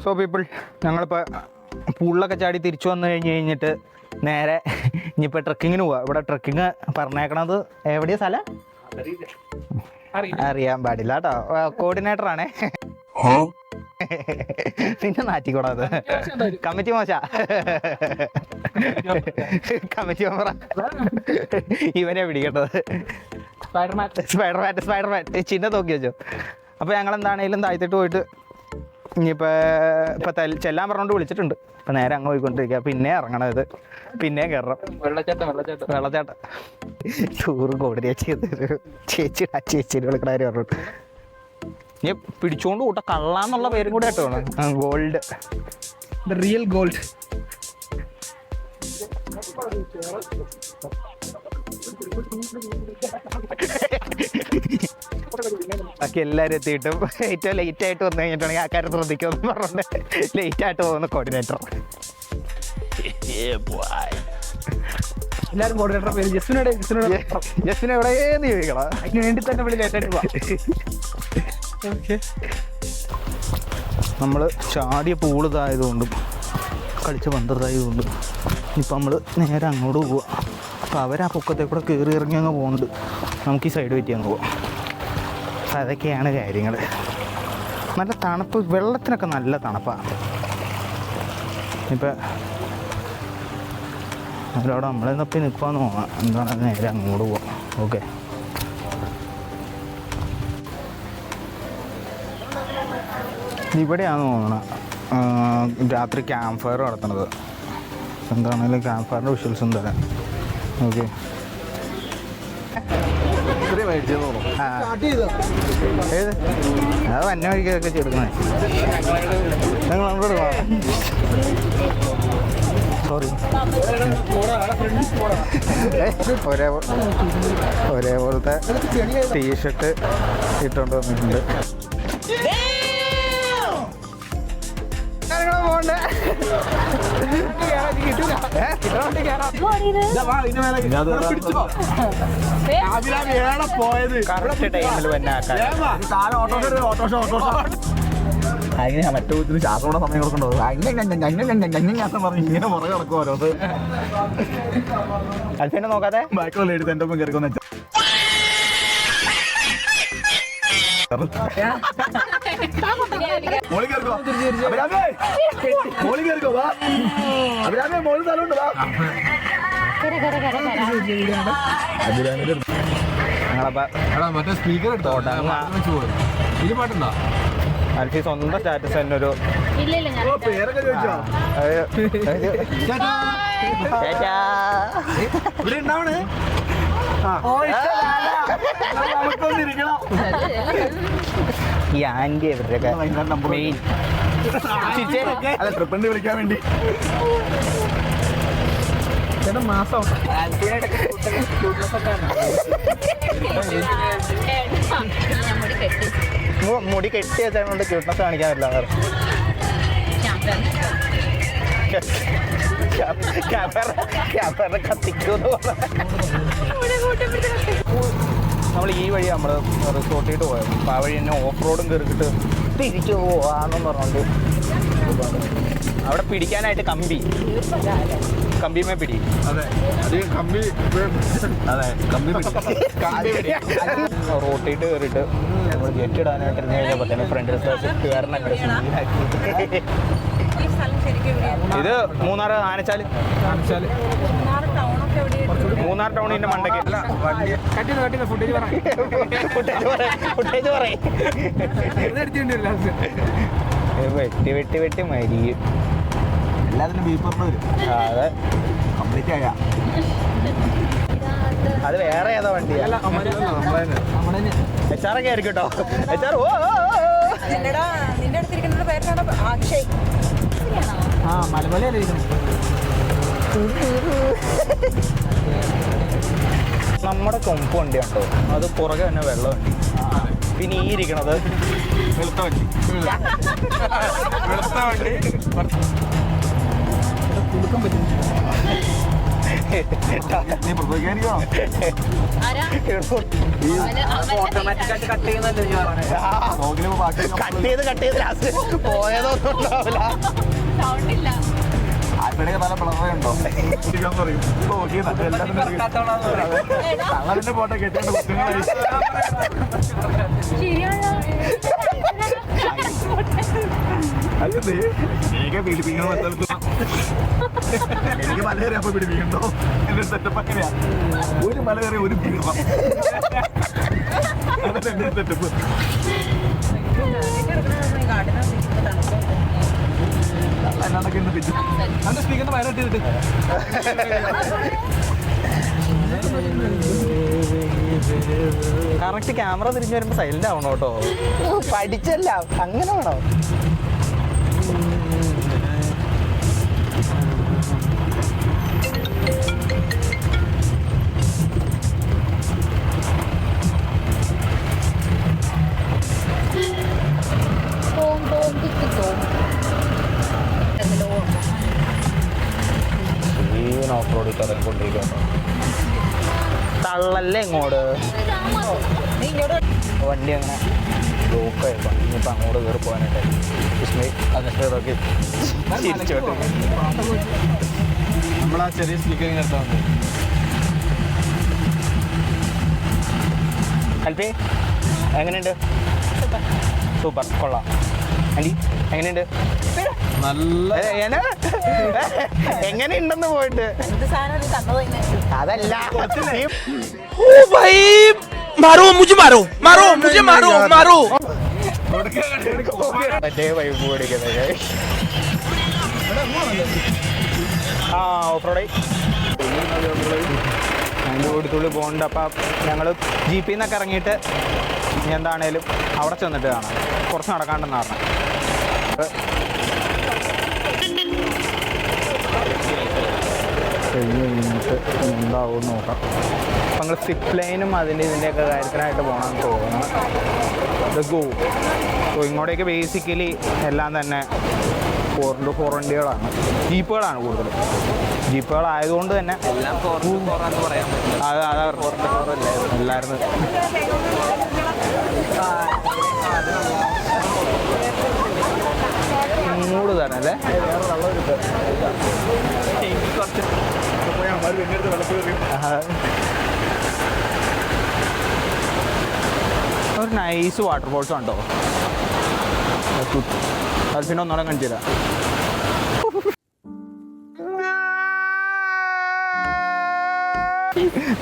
So people, ഞങ്ങളിപ്പോൾ പൂളിലൊക്കെ ചാടി തിരിച്ചു വന്നു കഴിഞ്ഞിട്ട് നേരെ ഇനിയിപ്പോൾ ട്രക്കിങ്ങിന് പോവാം. ഇവിടെ ട്രക്കിങ് പറഞ്ഞേക്കണത് എവിടെയാ സ്ഥലം അറിയാൻ പാടില്ല കേട്ടോ. കോർഡിനേറ്ററാണേ. പിന്നെ നാറ്റിക്കൂടാ അത്. കമ്മിറ്റി മോശ. കമ്മിറ്റി മെമ്പറ ഇവനെ പിടിക്കേണ്ടത്. സ്പൈഡർമാൻ ചിഹ്നം നോക്കി വെച്ചോ. അപ്പോൾ ഞങ്ങൾ എന്താണേലും താഴ്ത്തിട്ട് പോയിട്ട് ഇനിയിപ്പോൾ ചെല്ലാൻ പറഞ്ഞുകൊണ്ട് വിളിച്ചിട്ടുണ്ട്. അപ്പം നേരെ അങ്ങ് പോയിക്കൊണ്ടിരിക്കുക. പിന്നെ ഇറങ്ങണത്, പിന്നെ കയറണം. വെള്ളച്ചാട്ടം ടൂർ കോർഡിനേറ്റ് ചെയ്തൊരു ചേച്ചിയുടെ വിളിക്കണ കാര്യം പറഞ്ഞിട്ട് ഇനി പിടിച്ചോണ്ട് കൂട്ട കള്ളാന്നുള്ള പേരും കൂടെ കേട്ടോ. Gold, the real gold. ബാക്കി എല്ലാവരും എത്തിയിട്ടും ഏറ്റവും ലേറ്റ് ആയിട്ട് വന്നു കഴിഞ്ഞിട്ടുണ്ടെങ്കിൽ ആ കാര്യം ശ്രദ്ധിക്കുമെന്ന് പറഞ്ഞിട്ട് ലേറ്റ് ആയിട്ട് പോകുന്ന കോർഡിനേറ്റർ. എല്ലാവരും കോർഡിനേറ്റർ പേര് ജസ്റ്റിന് എവിടെയെന്ന് ചോദിക്കണം. അതിന് വേണ്ടി തന്നെ വിളി ലേറ്റായിട്ട് പോവാം. നമ്മൾ ചാടിയ പൂള് ഇതായതുകൊണ്ടും കളിച്ച പന്തതായതുകൊണ്ടും ഇപ്പം നമ്മൾ നേരെ അങ്ങോട്ട് പോവുക. അപ്പോൾ അവരാ പൊക്കത്തെ കൂടെ കയറി ഇറങ്ങി അങ്ങ് പോകുന്നുണ്ട്. നമുക്ക് ഈ സൈഡ് പറ്റി അങ്ങ് പോവാം. അപ്പം അതൊക്കെയാണ് കാര്യങ്ങൾ. നല്ല തണുപ്പ്, വെള്ളത്തിനൊക്കെ നല്ല തണുപ്പാണ്. ഇപ്പം അവരവിടെ നമ്മളെന്നപ്പം നിൽക്കാമെന്ന് പോകാം. എന്താണ് നേരെ അങ്ങോട്ട് പോവാം. ഓക്കെ, ഇവിടെയാണെന്ന് തോന്നണം രാത്രി ക്യാമ്പ് ഫയർ നടത്തുന്നത്. എന്താണെങ്കിലും ക്യാമ്പ് ഫയറിൻ്റെ വിഷ്വൽസും തരാം. ഓക്കെ, ഏത് അത് വന്ന വഴിക്കൊക്കെ ചെറുക്കണേ. നിങ്ങൾ അങ്ങോട്ട് പോകാം. സോറി, ഒരേപോലത്തെ ടീഷർട്ട് ഇട്ടുകൊണ്ട് വന്നിട്ടുണ്ട്. അങ്ങനെ മറ്റേ ശ്വാസമുള്ള സമയം കൊടുക്കണ്ടോ? ഇങ്ങനെ പുറകെ നടക്കും ഓരോന്ന്. അൽഫേനെ നോക്കാതെ ബാക്കിയുള്ള എടുത്ത് എൻ്റെ ഒപ്പം കയറിക്കൊന്ന് വെച്ചാൽ മോളി കയറിക്കോ, മോളി കയറിക്കോ, വാ അഭിരാമേ, മോളി സ്ഥലമുണ്ട്, വാ. മറ്റേ സ്പീക്കർ എടുത്തോ? ഇത് പാട്ടുണ്ടോ? അൽഫി സ്വന്തം സ്റ്റാറ്റസ് തന്നെ ഒരു പേരൊക്കെ ചോദിച്ചോ? ഇവിടെ ഉണ്ടാവണേ. ഈ ആൻറ്റി അവരുടെയൊക്കെ മെയിൻ അല്ല ട്രിപ്പിണ്ട് വിളിക്കാൻ വേണ്ടി. ചേട്ടാ മാസം മുടി കെട്ടി വെച്ചുകൊണ്ട് ക്യൂട്ട്നെസ് കാണിക്കാൻ പറ്റില്ല. ക്യാമറ കത്തിക്കൂന്ന് നമ്മൾ ഈ വഴി നമ്മൾ റിസോർട്ടിട്ട് പോയത്. അപ്പോൾ ആ വഴി തന്നെ ഓഫ് റോഡും കയറിയിട്ട് തിരിച്ചു പോവാന്നും പറഞ്ഞുകൊണ്ട് അവിടെ പിടിക്കാനായിട്ട് കമ്പിമേ പിടി. അതെ, കമ്പി. അതെ, കമ്പി റോട്ടിട്ട് കയറിയിട്ട് നമ്മൾ ജെറ്റ് ഇടാനായിട്ട് ഇരുന്ന് കഴിഞ്ഞപ്പോൾ തന്നെ ഫ്രണ്ട് കയറണൊക്കെ. ഇത് മൂന്നാർ ആനച്ചാൽ. മൂന്നാർ ടൗണിന്റെ മണ്ടയ്ക്ക്. വെട്ടി മരിക്കും. എല്ലാത്തിനും ബീപ്പറിന് വരും. അതെ, കംപ്ലീറ്റ് ആയ അത് വേറെ ഏതാ വണ്ടി? HR ഒക്കെ ആയിരിക്കും കേട്ടോ. HR നിന്റെ അടുത്തിരിക്കുന്ന പേരാണ് അക്ഷയ്. മലമലയല്ലേ? നമ്മുടെ കൊമ്പ് വണ്ടി ഉണ്ടോ, അത് പുറകെ തന്നെ വെള്ളം വണ്ടി. പിന്നെ ഈ ഇരിക്കണത് വെളുത്ത വണ്ടി. കൊടുക്കാൻ പറ്റും. നീ പ്രതികരിക്കണോ? ഓട്ടോമാറ്റിക്കായിട്ട് കട്ട് ചെയ്യുന്നല്ലേ ഞാൻ പറഞ്ഞത്. നോക്കിയപ്പോ ബാക്കി കട്ട് ചെയ്ത് ലാസ്റ്റ് പോയതൊന്നും ഉണ്ടാവില്ല. ആരുടെയൊക്കെ നല്ല പിളർന്നുണ്ടോ പറയും. നോക്കി തള്ളതിന്റെ ഫോട്ടോ കെട്ടിട്ട് കുത്തുങ്ങളായി. അല്ലേ നീക്കെ പീഡിപ്പിക്കണ സ്ഥലത്ത് എനിക്ക് മല കയറി അപ്പൊ പിടിപ്പിക്കണ്ടോ? എന്റെ സെറ്റപ്പ് അങ്ങനെയാ. ഒരു മല കയറി ഒരു പീഡനം. അതെ എന്റെ സെറ്റപ്പ്. എന്നൊക്കെ ഇന്ന് പിടിച്ചു അന്റെ സ്പീക്കറിന് വയനാട്ട് ചെയ്തിട്ട് കറക്റ്റ് ക്യാമറ തിരിഞ്ഞു വരുമ്പോ സൈലന്റ് ആവണം കേട്ടോ. പഠിച്ചല്ല അങ്ങനെ വേണോ? ഓഫ് റോഡിൽ ഇറങ്ങിക്കൊണ്ടിരിക്കുന്നു. തള്ളല്ലേ ഇങ്ങോട്ട് വണ്ടി അങ്ങനെ ബ്ലോക്കായിപ്പോ. ഇനിയിപ്പോൾ അങ്ങോട്ട് കയറി പോകാനായിട്ട് അതിനൊക്കെ തിരിച്ചോട്ട് നമ്മളാ ചെറിയ സ്പീക്കറിങ് എടുത്താൽ മതി. അൽപ്പേ എങ്ങനെയുണ്ട്? സൂപ്പർ കൊള്ളാം. അലി എങ്ങനെയുണ്ട്? നല്ല എങ്ങനെയുണ്ടെന്ന് പോയിട്ട് എന്ത് സാധനം തന്നതന്നെ. അതല്ല ओ भाई मारो मुझे मारो मारो मुझे मारो मारो മറ്റേ വൈബ് കൊടുക്കുന്നത്. ആ ഓഫ് റോഡായി അതിൻ്റെ കൊടുത്തുള്ളി പോകുന്നുണ്ട്. അപ്പം ഞങ്ങൾ ജീപ്പിൽ നിന്നൊക്കെ ഇറങ്ങിയിട്ട് ഇനി എന്താണേലും അവിടെ ചെന്നിട്ട് കാണാം. കുറച്ച് നടക്കാണ്ടെന്ന് പറഞ്ഞു. കഴിഞ്ഞിട്ട് എന്താവും നോക്കാം. അപ്പം ഞങ്ങൾ സിപ്പ് ലൈനും ഇതിൻ്റെയൊക്കെ കാര്യത്തിനായിട്ട് പോകണമെന്ന് തോന്നുന്നു. ഗോ സോ ഇങ്ങോട്ടേക്ക് ബേസിക്കലി എല്ലാം തന്നെ 4x4 വണ്ടികളാണ്, ജീപ്പുകളാണ് കൂടുതലും. ജീപ്പുകളായതുകൊണ്ട് തന്നെ എല്ലാം 4x4 എന്ന് പറയാൻ പറ്റും. അതാ 4x4 എല്ലായിരുന്നു. മൂട് തന്നെ അല്ലേ? ഒരു നൈസ് വാട്ടർഫോൾസ് ഉണ്ടോ? അത് പിന്നെ ഒന്നോടെ കാണിച്ചു തരാം.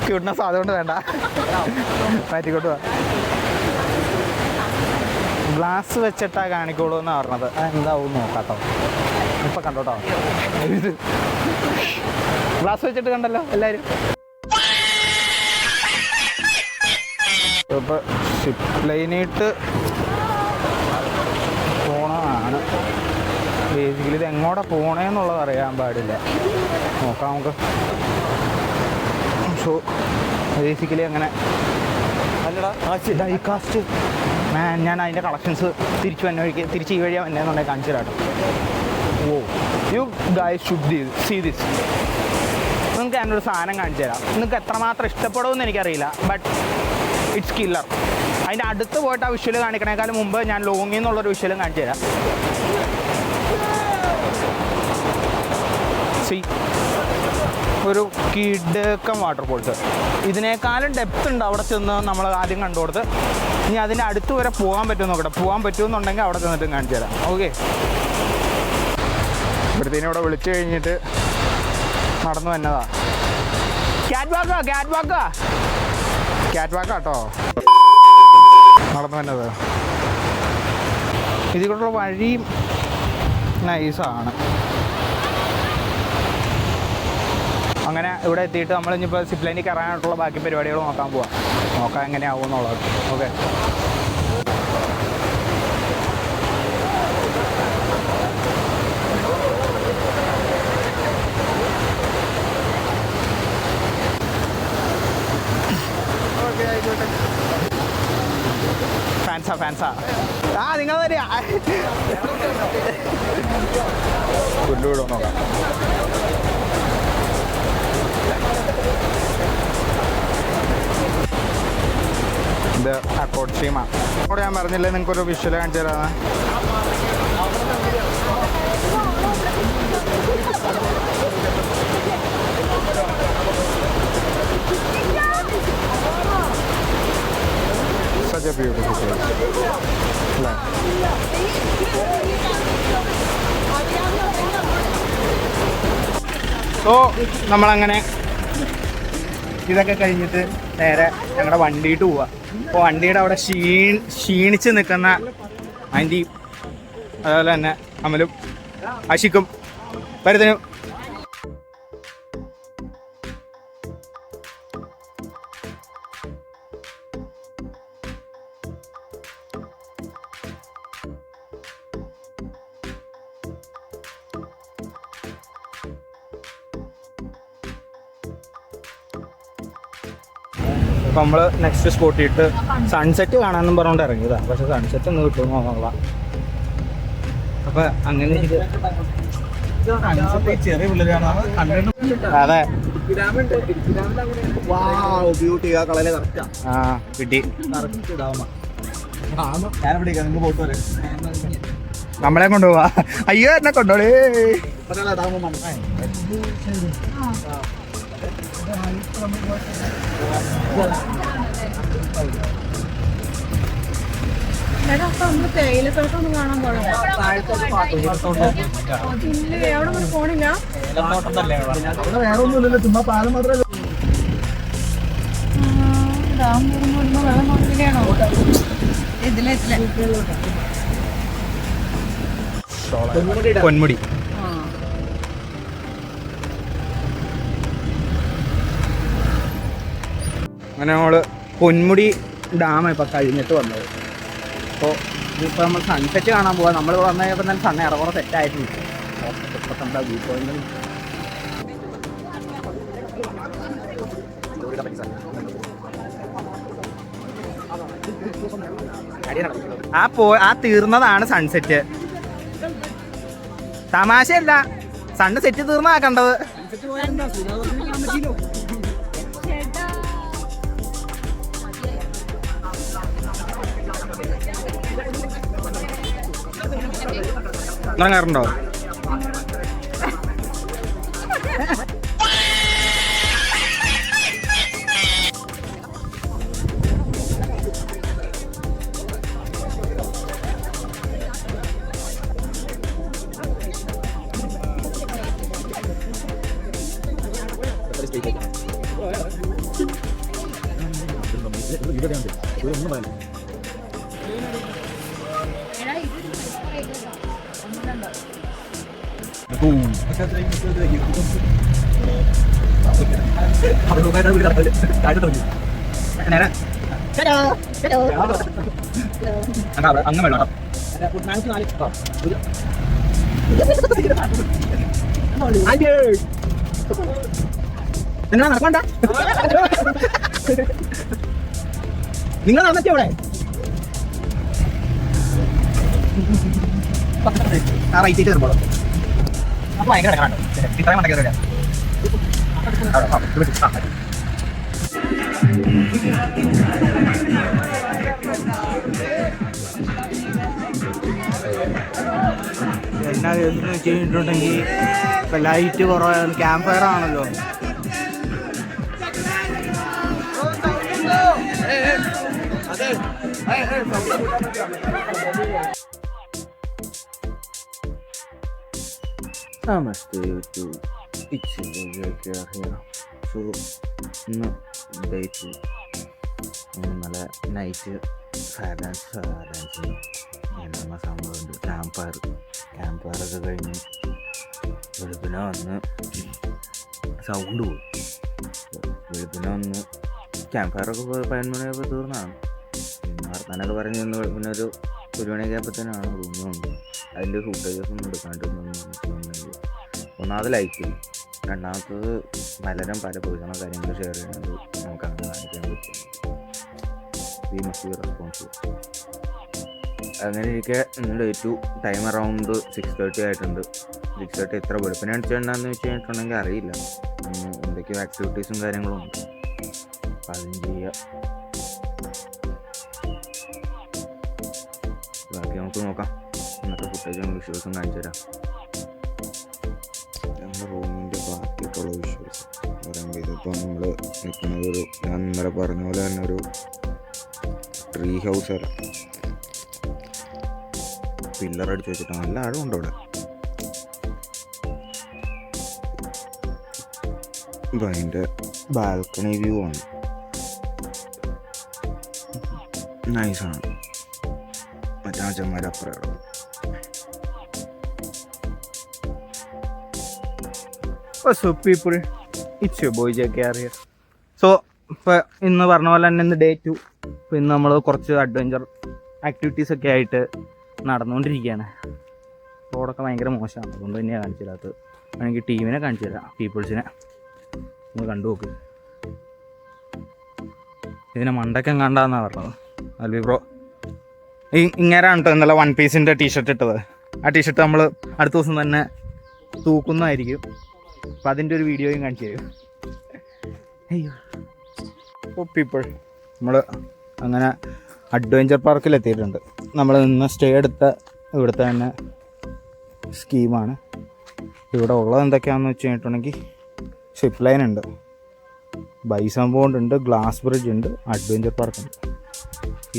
ക്യൂട്ട്നെസ് അതുകൊണ്ട് വേണ്ട, മാറ്റിക്കോട്ട് പോവാ. ഗ്ലാസ് വെച്ചിട്ടാ കാണിക്കോളൂ എന്നാണ് പറഞ്ഞത്. എന്താവും നോക്കാട്ടോ. ഇപ്പം കണ്ടോട്ടോ, ഇത് ഗ്ലാസ് വെച്ചിട്ട് കണ്ടല്ലോ എല്ലാവരും. ഇപ്പോൾ ഷിപ്പ് ലൈനിട്ട് പോണതാണ് ബേസിക്കലി. ഇത് എങ്ങോട്ടാ പോണേന്നുള്ളത് അറിയാൻ പാടില്ല. നോക്കാം നമുക്ക്. സോ ബേസിക്കലി അങ്ങനെ ഡൈകാസ്റ്റ് ഞാൻ അതിൻ്റെ കളക്ഷൻസ് തിരിച്ച് വന്ന വഴിക്ക് തിരിച്ച് ഈ വഴിയാണ് വന്നതെന്നുണ്ടെങ്കിൽ കാണിച്ചു തരാട്ടോ. Oh you guys should see this. നിങ്ങൾക്ക് ഞാനൊരു സാധനം കാണിച്ചു തരാം. നിങ്ങൾക്ക് എത്രമാത്രം ഇഷ്ടപ്പെടുമെന്ന് എനിക്കറിയില്ല, ബട്ട് ഇറ്റ്സ് കില്ലർ. അതിൻ്റെ അടുത്ത് പോയിട്ട് ആ വിഷ്വൽ കാണിക്കണേക്കാളും മുമ്പ് ഞാൻ ലോങ്ങിൽ നിന്നുള്ളൊരു വിഷ്വലും കാണിച്ചു തരാം. സി ഒരു കിടക്കം വാട്ടർഫോൾസ്. ഇതിനേക്കാളും ഡെപ്ത് ഉണ്ട് അവിടെ ചെന്ന് നമ്മൾ ആദ്യം കണ്ടുകൊടുത്ത്. ഇനി അതിൻ്റെ അടുത്ത് വരെ പോകാൻ പറ്റുമെന്ന് നോക്കട്ടെ. പോകാൻ പറ്റുമെന്നുണ്ടെങ്കിൽ അവിടെ ചെന്നിട്ട് കാണിച്ചു തരാം. ഓക്കെ, ഇവിടുത്തേനും ഇവിടെ വിളിച്ചു കഴിഞ്ഞിട്ട് നടന്നു വന്നതാ. ക്യാറ്റ് വാക്കാട്ടോ നടന്നു വന്നത്. ഇതിലുള്ള വഴിയും നൈസാണ്. അങ്ങനെ ഇവിടെ എത്തിയിട്ട് നമ്മളിനിപ്പോൾ സിപ്പ് ലൈനിൽ കയറാനായിട്ടുള്ള ബാക്കി പരിപാടികൾ നോക്കാൻ പോവാം. നോക്കാം എങ്ങനെയാവും എന്നുള്ളത്. ഓക്കെ, ഫാൻസാ ആ നിങ്ങൾ വരിക. പുല്ലുവിടോ നോക്കാം. സ്പോർട്സ് ടീമാണ്. അവിടെ ഞാൻ പറഞ്ഞില്ലേ നിങ്ങൾക്കൊരു വിഷ്വൽ കാണിച്ചു തരാമെന്ന്. Such a beautiful place. അല്ലേ? സോ നമ്മളങ്ങനെ ഇതൊക്കെ കഴിഞ്ഞിട്ട് നേരെ ഞങ്ങളുടെ വണ്ടിയിട്ട് പോവാം. അപ്പോൾ വണ്ടിയുടെ അവിടെ ക്ഷീണിച്ച് നിൽക്കുന്ന ആൻറ്റി, അതുപോലെ തന്നെ അമലും ആഷിക്കും വരുന്നതിനും അപ്പോൾ നമ്മൾ നെക്സ്റ്റ് സ്പോട്ടിയിട്ട് സൺസെറ്റ് കാണാമെന്നും പറഞ്ഞുകൊണ്ട് ഇറങ്ങിയതാണ്. പക്ഷെ സൺസെറ്റ് ഒന്ന് കിട്ടുമോ എന്നുള്ള. അപ്പോൾ അങ്ങനെ ചെറിയ പിള്ളേരാണ് അതെ ബ്യൂട്ടി ആ കളയിലെ കറക്റ്റാ. ആ കിട്ടി. ഞാനിവിടെ നിങ്ങൾ പോയിട്ട് വരെ നമ്മളെ കൊണ്ടുപോവാ. അയ്യോ എന്നെ കൊണ്ടോളേ. തേയിലത്തോട്ടം കാണാൻ പോകണം. അവിടെ പോണില്ല. വേറെ ഒന്നുമില്ലല്ലോ, ചുമ്മാ പാലം മാത്രമേ വെള്ളം നോക്കുകയാണോ ഇതിലെ പൊന്മുടി. അങ്ങനെ നമ്മൾ പൊന്മുടി ഡാം ഇപ്പം കഴിഞ്ഞിട്ട് വന്നത്. അപ്പോൾ ഇതിപ്പോൾ നമ്മൾ സൺസെറ്റ് കാണാൻ പോകാം. നമ്മൾ വന്നു കഴിഞ്ഞപ്പോൾ തന്നെ സണ്ണ ഇറങ്ങുറ സെറ്റായിട്ടുണ്ട്. ഇപ്പം നമ്മുടെ വ്യൂ പോയിന്റ് ആ തീർന്നതാണ് സൺസെറ്റ്. തമാശയല്ല, സണ്ണ് സെറ്റ് തീർന്നാ കണ്ടത്. ഇറങ്ങാറുണ്ടോ? അങ്ങ് വേണം. നിങ്ങൾ നടക്കണ്ട, നിങ്ങൾ നടന്നേ അവിടെ. ആ റൈറ്റ് കയറുമ്പോൾ അപ്പൊ ഭയങ്കര കിടക്കാണ്ടോ ഇത്രയും മണ്ടേ കയറില്ല. എന്നാ ചെയ്തിട്ടുണ്ടെങ്കിൽ ഇപ്പം ലൈറ്റ് കുറവാണ്, ക്യാമ്പ് ഫയർ ആണല്ലോ. നമസ്തേ യൂട്യൂബ്, സോ ഇന്ന് ഡേ 2 നല്ല നൈറ്റ് ഫയർ ഡാൻസ് എന്ന സംഭവമുണ്ട്. ക്യാമ്പ് ഫയറൊക്കെ കഴിഞ്ഞ് വെളുപ്പിനെ വന്ന് സൗണ്ട് പോയി. വെളുപ്പിനെ വന്ന് ക്യാമ്പ് ഫയറൊക്കെ 11 മണിയായപ്പോൾ തീർന്നതാണ്. പിന്നെ വർത്താനൊക്കെ പറഞ്ഞ് നിന്ന് വെളുപ്പിനെ ഒരു 1 മണിയൊക്കെ ആയപ്പോഴത്തേനാണ് റൂമിൽ വന്നത്. അതിൻ്റെ ഫുട്ടേജസ് ഒന്നും എടുക്കാണ്ടിരുന്നുണ്ടെങ്കിൽ ഒന്നാമത് ലൈറ്റ്, രണ്ടാമത്തത് പലരും പല പേഴ്സണൽ കാര്യങ്ങൾ ഷെയർ ചെയ്യുന്നത് നമുക്ക് അങ്ങനെ കാണിക്കാൻ പറ്റും. We must be responsible. അങ്ങനെ ഇരിക്കെ ഡേ 2 ടൈം അറൗണ്ട് 6:30 ആയിട്ടുണ്ട്. 6:30 എത്ര വെളുപ്പിനെ അടിച്ചിട്ടുണ്ടെന്ന് വെച്ച് കഴിഞ്ഞിട്ടുണ്ടെങ്കിൽ അറിയില്ല. എന്തൊക്കെയോ ആക്ടിവിറ്റീസും കാര്യങ്ങളും ഉണ്ട്. അപ്പം അതും ചെയ്യുക. ഓക്കെ, നമുക്ക് നോക്കാം. ഇന്നത്തെ ഫുട്ടേജും വിഷ്വൽസും കാണിച്ചു തരാം. നമ്മുടെ റൂമിൻ്റെ ബാക്കിയിട്ടുള്ള വിഷ്വൽസ് പറയുമ്പോൾ ഇതിപ്പോൾ നമ്മൾ നിൽക്കുന്നത് ഒരു, ഞാൻ ഇന്നലെ പറഞ്ഞ പോലെ തന്നെ ഒരു ട്രീ ഹൗസ് അല്ല, പില്ലർ അടിച്ച് വെച്ചിട്ട് നല്ല ആഴമുണ്ട് അവിടെ. ഇപ്പം അതിൻ്റെ ബാൽക്കണി വ്യൂ ആണ്, നൈസാണ്. മറ്റാച്ചന്മാരപ്പുറം so people, it's your boy JKR here. So ഇപ്പോൾ ഇന്ന് പറഞ്ഞ പോലെ തന്നെ ഇന്ന് Day 2. ഇപ്പോൾ ഇന്ന് നമ്മൾ കുറച്ച് അഡ്വഞ്ചർ ആക്ടിവിറ്റീസൊക്കെ ആയിട്ട് നടന്നുകൊണ്ടിരിക്കുകയാണ്. റോഡൊക്കെ ഭയങ്കര മോശമാണ്, അതുകൊണ്ട് തന്നെയാണ് കാണിച്ചു തരാത്തത്. വേണമെങ്കിൽ ടീമിനെ കാണിച്ചു തരാം, പീപ്പിൾസിനെ ഒന്ന് കണ്ടു നോക്ക്. ഇതിനെ മണ്ടക്കം കണ്ടാന്നാണ് പറഞ്ഞത് അൽവി ബ്രോ. ഇങ്ങനെയാണ് കേട്ടോ ഇന്നലെ 1 പീസിൻ്റെ ടീഷർട്ട് ഇട്ടത്. ആ ടീഷർട്ട് നമ്മൾ അടുത്ത ദിവസം തന്നെ തൂക്കുന്നതായിരിക്കും. അപ്പം അതിൻ്റെ ഒരു വീഡിയോയും കാണിച്ചു തരും. അയ്യോ പീപ്പിൾ, നമ്മൾ അങ്ങനെ അഡ്വഞ്ചർ പാർക്കിൽ എത്തിയിട്ടുണ്ട്. നമ്മൾ ഇന്ന് സ്റ്റേ എടുത്ത ഇവിടുത്തെ തന്നെ സ്കീമാണ്. ഇവിടെ ഉള്ളത് എന്തൊക്കെയാണെന്ന് വെച്ച് കഴിഞ്ഞിട്ടുണ്ടെങ്കിൽ ഷിപ്പ് ലൈൻ ഉണ്ട്, ബൈസൺ ബോണ്ട് ഉണ്ട്, ഗ്ലാസ് ബ്രിഡ്ജ് ഉണ്ട്, അഡ്വഞ്ചർ പാർക്ക് ഉണ്ട്.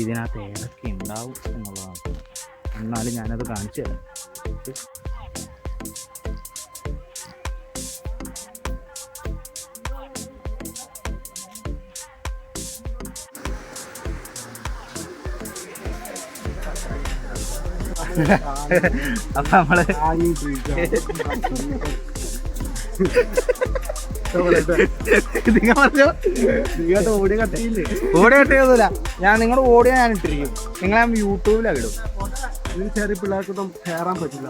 ഇതിനകത്ത് ഏതൊക്കെ ഉണ്ടാവും എന്നുള്ളതാണ്. എന്നാലും ഞാനത് കാണിച്ചു തരാം. അപ്പം നമ്മൾ ഓടി കട്ടിയൊന്നുമില്ല. ഞാൻ നിങ്ങളുടെ ഓടിയാ ഞാൻ ഇട്ടിരിക്കും. നിങ്ങളെ യൂട്യൂബിലാണ് ഇടും. ചെറിയ പിള്ളേർക്കൊന്നും കയറാൻ പറ്റില്ല,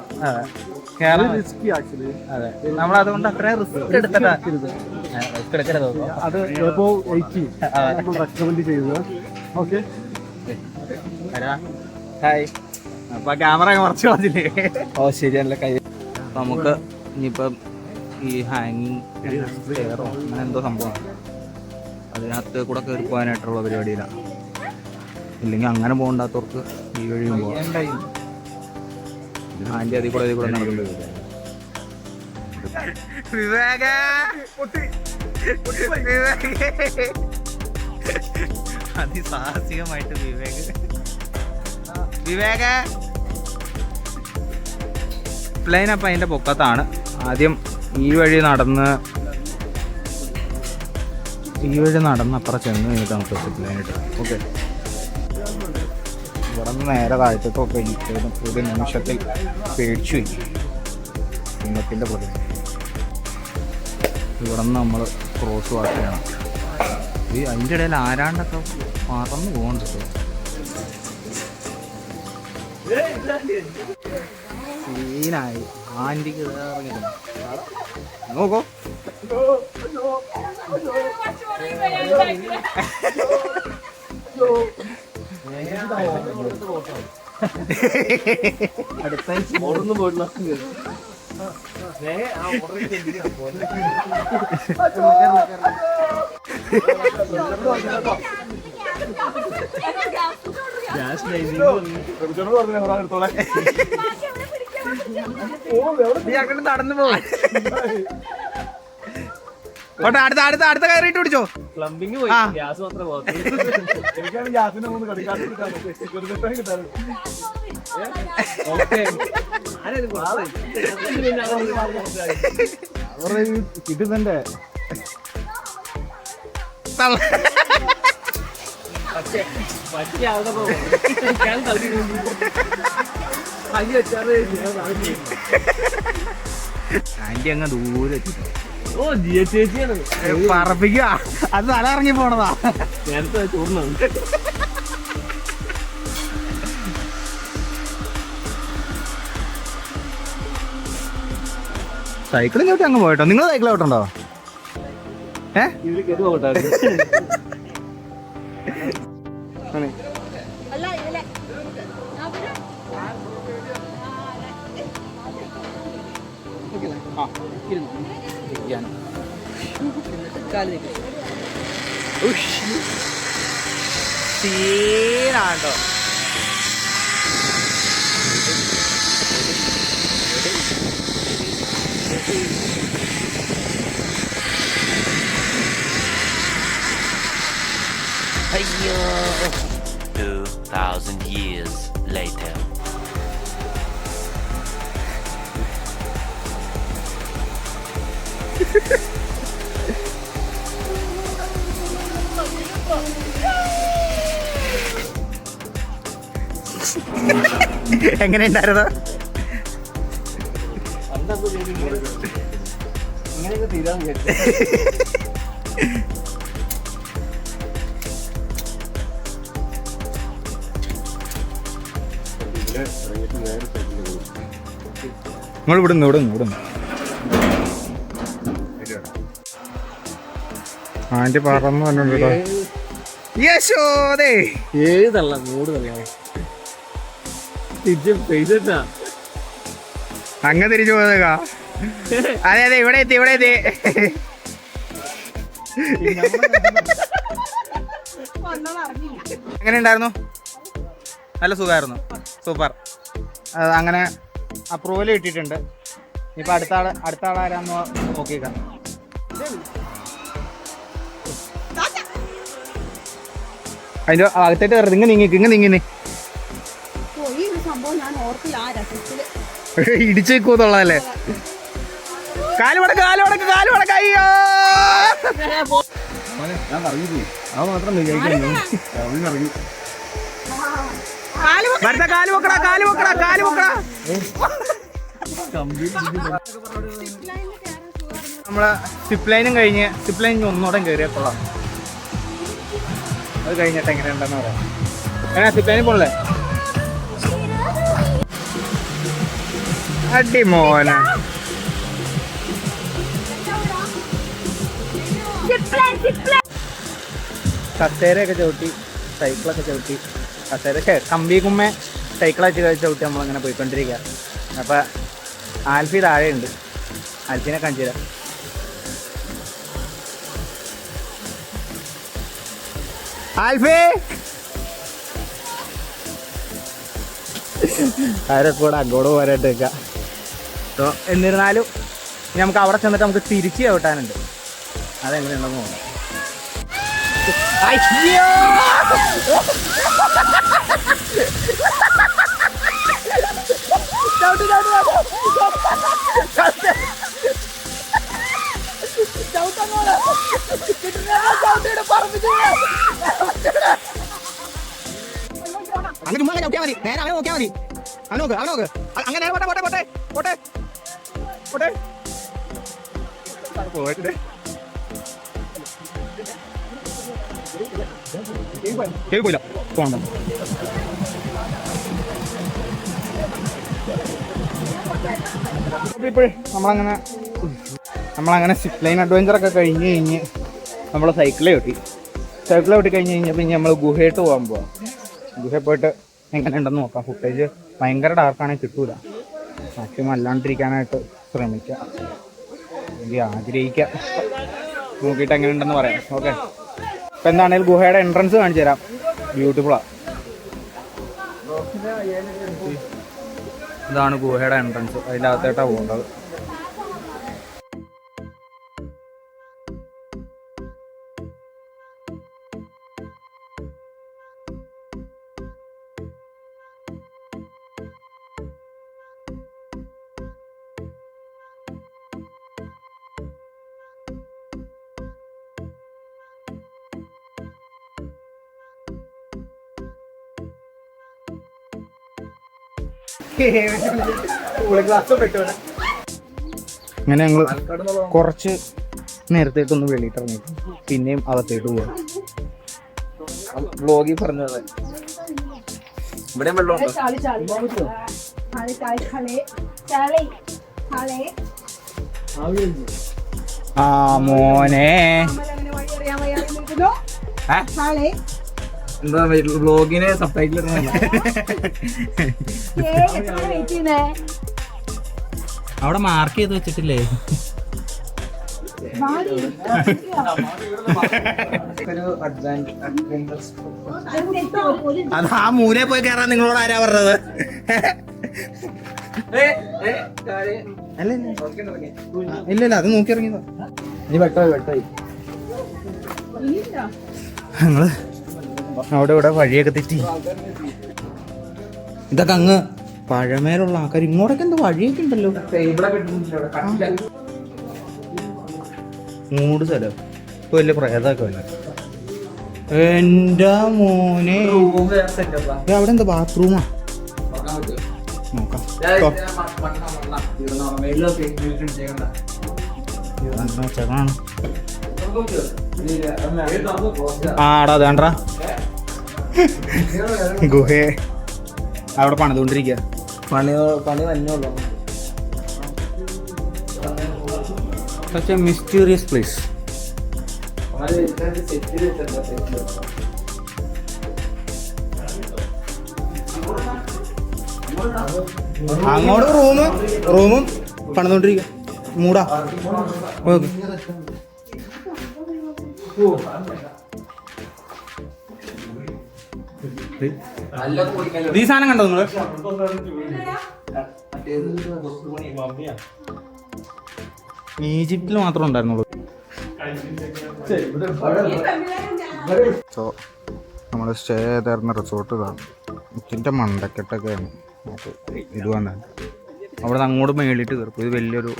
റിസ്കി ആക്ച്വലി. അതെ, നമ്മളതുകൊണ്ട് അത്രയും റിസ്ക് എടുത്തിട്ടാ അത് റെക്കമെൻഡ് ചെയ്തത്. Okay, hi. അപ്പൊ ക്യാമറ കുറച്ച് കളഞ്ഞില്ലേ? ഓ ശരിയല്ല. കൈ നമുക്ക് ഇനിയിപ്പം ഈ ഹാങ്ങിങ് സ്റ്റെയറോ അങ്ങനെ എന്തോ സംഭവമാണ്, അതിനകത്ത് കൂടെ കയറി പോകാനായിട്ടുള്ള പരിപാടിയിലാണ്. ഇല്ലെങ്കിൽ അങ്ങനെ പോകണ്ടാത്തവർക്ക് ഈ വഴിയും പോകാം. ആൻ്റെ അതിൽ കൂടെ നടക്കുന്നത് അതിസാഹസികമായിട്ട് വിവേക പ്ലെയിൻ. അപ്പം അതിൻ്റെ പൊക്കത്താണ്. ആദ്യം ഈ വഴി നടന്ന് അപ്പുറം ചെന്ന് കഴിഞ്ഞിട്ട് നമുക്ക് പ്ലെയിനിട്ട്. ഓക്കെ, ഇവിടെ നിന്ന് നേരെ താഴ്ചത്തൊക്കെ ഒരു നിമിഷത്തിൽ പേടിച്ചു പോയി. സിംഹത്തിൻ്റെ പ്രതി ഇവിടെ നിന്ന് നമ്മൾ ക്രോസ് വാക്ക് ചെയ്യണം. അതിൻ്റെ ഇടയിൽ ആരാണ്ടൊക്കെ പറന്ന് പോകുന്നുണ്ട്. സീനായി. ആൻറ്റിക്ക് ഇറങ്ങിയിട്ടുണ്ട്. നോക്കൂ, അടുത്ത നടന്നു പോകും. അടുത്ത കയറിയിട്ട് പിടിച്ചോ. പ്ലംബിംഗ് പോയി, ഗ്യാസ് മാത്രമേ എനിക്കാണ് ഗ്യാസിന്റെ മൂന്ന് കടിക്കാത്ത കിട്ടുന്നുണ്ട്. ആന്റി അങ്ങ് ദൂരെ പറപ്പിക്കുക. അത് തല ഇറങ്ങി പോണതാ. നേരത്തെ ചോറിനാണ്. സൈക്കിളും ചവിട്ടി അങ്ങ് പോയിട്ടോ. നിങ്ങൾ സൈക്കിൾ ചവിട്ടുണ്ടോ? ഇതിൽ കയറി പോകട്ടെ. സീനാട്ടോ. 2,000 years later. എങ്ങനെ ഉണ്ടായിരുന്നു? ഇങ്ങനെയൊക്കെ തീരാൻ വിചാരിച്ചു. നിങ്ങൾ ഇവിടുന്ന് ആന്റി പറന്നു പറഞ്ഞോ. യശോദേ ഏഴ് തള്ള 100 തള്ളയാണ് തിരിച്ച് പെയ്തിട്ടാ. അങ്ങ് തിരിച്ചു പോയതാ. അതെ അതെ, ഇവിടെ എത്തി. എങ്ങനെ ഉണ്ടായിരുന്നു? നല്ല സുഖമായിരുന്നു, സൂപ്പർ. അങ്ങനെ അപ്രൂവൽ കിട്ടിയിട്ടുണ്ട്. ഇപ്പം അടുത്ത ആളാരാന്ന് നോക്കിയേക്കാം. അതിൻ്റെ അകത്തേട്ട് കയറി ഇങ്ങ് നീങ്ങി ഇടിച്ചു വെക്കൂന്നുള്ളതല്ലേ. കാല് മടക്ക് അയ്യോ. അത് മാത്രം വിചാരിക്കുന്നു. കാല് വെക്കടാ. നമ്മളെ സിപ്പ് ലൈനും കഴിഞ്ഞ് ഒന്നോടെ കയറിയാൽ കൊള്ളാം. അത് കഴിഞ്ഞിട്ട് എങ്ങനെയുണ്ടെന്ന് പറയാം. എങ്ങനെ സിപ്പ് ലൈനിൽ പോണല്ലേ? അടി മോന. കസേരയൊക്കെ ചവിട്ടി, സൈക്കിളൊക്കെ ചവിട്ടി, കമ്പി കുമ്മ സൈക്കിളൊക്കെ ചവിട്ടി നമ്മളങ്ങനെ പോയിക്കൊണ്ടിരിക്കുക. അപ്പം ആൽഫി താഴെയുണ്ട്. ആൽഫിനെ കാണിച്ചു തരാം. ആൽഫി അവരെ കൂടെ അങ്ങോട്ട് പോരായിട്ട് വെക്കാം. സോ എന്നിരുന്നാലും നമുക്ക് അവിടെ ചെന്നിട്ട് നമുക്ക് തിരിച്ച് ചവിട്ടാനുണ്ട്. അതെങ്ങനെയുണ്ടെന്ന് നോക്കാം. അയ്യോ അങ്ങനെ ചുമ്മാ ചവിട്ടിയാൽ മതി. നേരെ അവനെ നോക്കിയാൽ മതി. അവൻ നോക്ക് അങ്ങനെ നേരെ പോട്ടെ പോയിട്ട് പോയില്ല. പോകണ്ട. ഇപ്പോൾ നമ്മളങ്ങനെ സിപ്പ് ലൈൻ അഡ്വഞ്ചറൊക്കെ കഴിഞ്ഞ് നമ്മൾ സൈക്കിളെ ഓട്ടി കഴിഞ്ഞ് കഴിഞ്ഞപ്പോൾ ഇനി നമ്മൾ ഗുഹയിട്ട് പോകാൻ പോവാം. ഗുഹയിൽ പോയിട്ട് എങ്ങനെയുണ്ടെന്ന് നോക്കാം. ഫുട്ടേജ് ഭയങ്കര ഡാർക്കാണെങ്കിൽ കിട്ടൂല. മാക്സിമം അല്ലാണ്ടിരിക്കാനായിട്ട് ശ്രമിക്കാം, അല്ലെങ്കിൽ ആഗ്രഹിക്കാം. നോക്കിയിട്ട് എങ്ങനെയുണ്ടെന്ന് പറയാം. ഓക്കെ. ഇപ്പം എന്താണെങ്കിലും ഗുഹയുടെ എൻട്രൻസ് കാണിച്ചു തരാം. ബ്യൂട്ടിഫുള്ളാണ്. ഇതാണ് ഗുഹയുടെ എൻട്രൻസ്. അതിൻ്റെ അകത്തോട്ടാണ് പോകേണ്ടത്. അങ്ങനെ ഞങ്ങൾ കുറച്ച് നേരത്തേട്ടൊന്ന് വെളിയിട്ട് ഇറങ്ങിയിട്ട് പിന്നെയും അകത്തേട്ട് പോവാം. ബ്ലോഗിൽ പറഞ്ഞത് ഇവിടെ വെള്ളം ആ മോനെ എന്താ ബ്ലോഗിന് സബ്ടൈറ്റിൽ അവിടെ മാർക്ക് ചെയ്ത് വെച്ചിട്ടില്ലേ? അത് ആ മൂലെ പോയി കയറാൻ നിങ്ങളോട് ആരാ പറഞ്ഞത്? ഇല്ല അത് നോക്കി ഇറങ്ങിയതാ. നീ വെട്ടായി ഞങ്ങള് അവിടെ ഇവിടെ വഴിയൊക്കെ തെറ്റി. ഇതൊക്കെ അങ്ങ് പഴമേലുള്ള ആൾക്കാർ. ഇങ്ങോട്ടൊക്കെ എന്താ വഴിയൊക്കെ ഉണ്ടല്ലോ. മൂട് സ്ഥലം ഇപ്പൊ വലിയ പ്രേതമൊക്കെ വല്ല. എൻ്റെ മോനെ അവിടെ എന്താ ബാത്റൂമാ? നോക്കാം. ചെറുതാണ്. ആടാ വേണ്ടാ ഗുഹേ അവിടെ പണിതുകൊണ്ടിരിക്കുക. പണി തന്നെയുള്ളൂ. Such a mysterious place. അങ്ങോട്ട് റൂമും പണിതുകൊണ്ടിരിക്കുക. മൂടാ. ഓക്കെ. ഈ സാധനം കണ്ടോ നിങ്ങള്? ഈജിപ്തിൽ മാത്രം ഉണ്ടായിരുന്നുള്ളൂ. സോ നമ്മൾ സ്റ്റേ ചെയ്തായിരുന്ന റിസോർട്ട് ഇതാണ്. ഇതിൻ്റെ മണ്ടക്കെട്ടൊക്കെയാണ് ഇത് വന്നത്. അവിടെ നിന്ന് അങ്ങോട്ട് മേളിയിട്ട് കയറും. ഇത് വലിയൊരു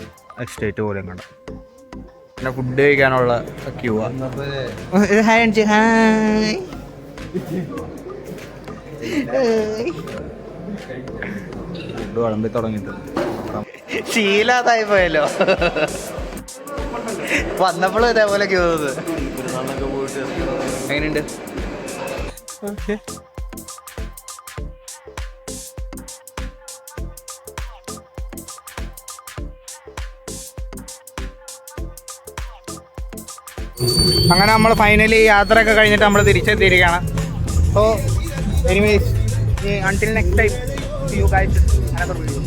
എസ്റ്റേറ്റ് പോലെ കണ്ട. പിന്നെ ഫുഡ് കഴിക്കാനുള്ള ക്യൂ ആണ്. ഫുഡ് വിളമ്പി തുടങ്ങിയിട്ട് ശീലാതായി പോയല്ലോ. വന്നപ്പോഴും ഇതേപോലെ ക്യൂ എങ്ങനെയുണ്ട്? അങ്ങനെ നമ്മൾ ഫൈനലി യാത്രയൊക്കെ കഴിഞ്ഞിട്ട് നമ്മൾ തിരിച്ചെത്തിയിരിക്കുകയാണ്. So anyways until next time see you guys another video.